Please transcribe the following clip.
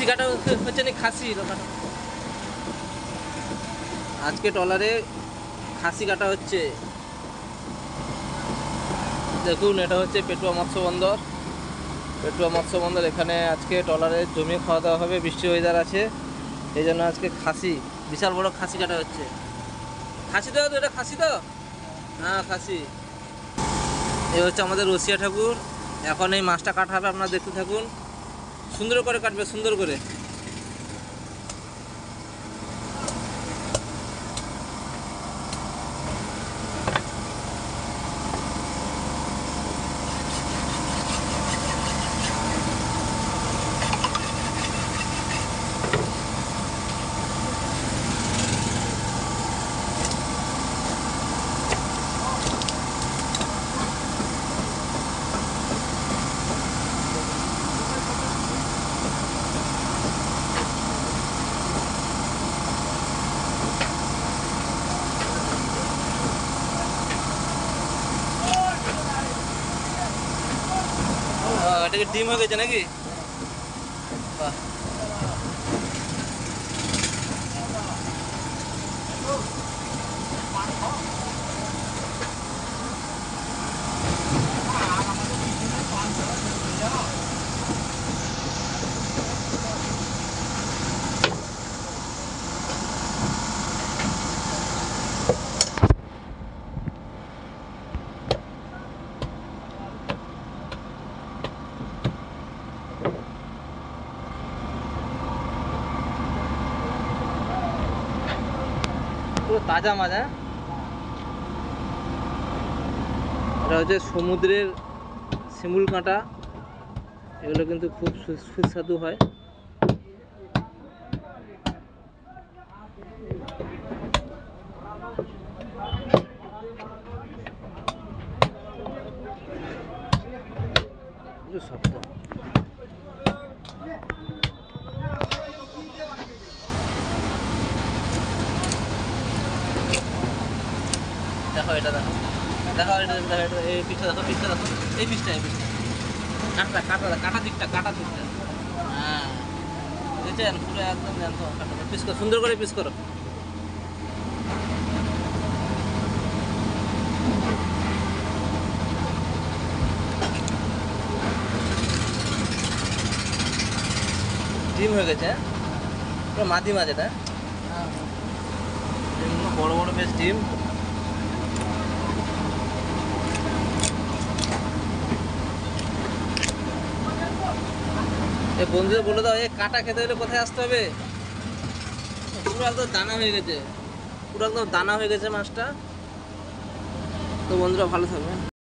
খাসি কাটা হচ্ছে না, খাসি কাটা আজকে ট্রলারে খাসি কাটা হচ্ছে। দেখুন এটা হচ্ছে পেটুয়া মৎস্য বন্দর। পেটুয়া মৎস্য বন্দর, এখানে আজকে ট্রলারে জমিয়ে খাওয়া দাওয়া হবে, বৃষ্টি ওয়েদার আছে, এই জন্য আজকে খাসি, বিশাল বড় খাসি কাটা হচ্ছে। খাসি তো, এটা খাসি তো, হ্যাঁ খাসি। এই হচ্ছে আমাদের রসিয়া ঠাকুর। এখন এই মাছটা কাটা হবে, আপনারা দেখতে থাকুন। সুন্দর করে কাটবে, সুন্দর করে। এটা কি ডিম হয়ে গেছে নাকি? বাহ, পুরো তাজা মাছ। হ্যাঁ, এটা হচ্ছে সমুদ্রের শিমুল কাঁটা, এগুলো কিন্তু খুব সুস্বাদু হয়। শক্ত। দেখো এটা, দেখো দেখো এটা, দেখো এই পিসটা, দেখো পিসটা, দেখো এই পিসটা, এই পিসটা কাটা কাটা কাটা দিকটা, কাটা দিকটা। হ্যাঁ বুঝেছেন, পুরো একদম জ্যান্ত কাটা। পিস করো, সুন্দর করে পিস করো। ডিম হয়ে গেছে, হ্যাঁ পুরো মাদি মাছ এটা। ডিমগুলো বড় বড় বেশ ডিম। এই বন্ধুদের বলে দাও, এই কাটা খেতে হলে কোথায় আসতে হবে? পুরো একদম দানা হয়ে গেছে, পুরো একদম দানা হয়ে গেছে মাছটা। তো বন্ধুরা ভালো থাকবেন।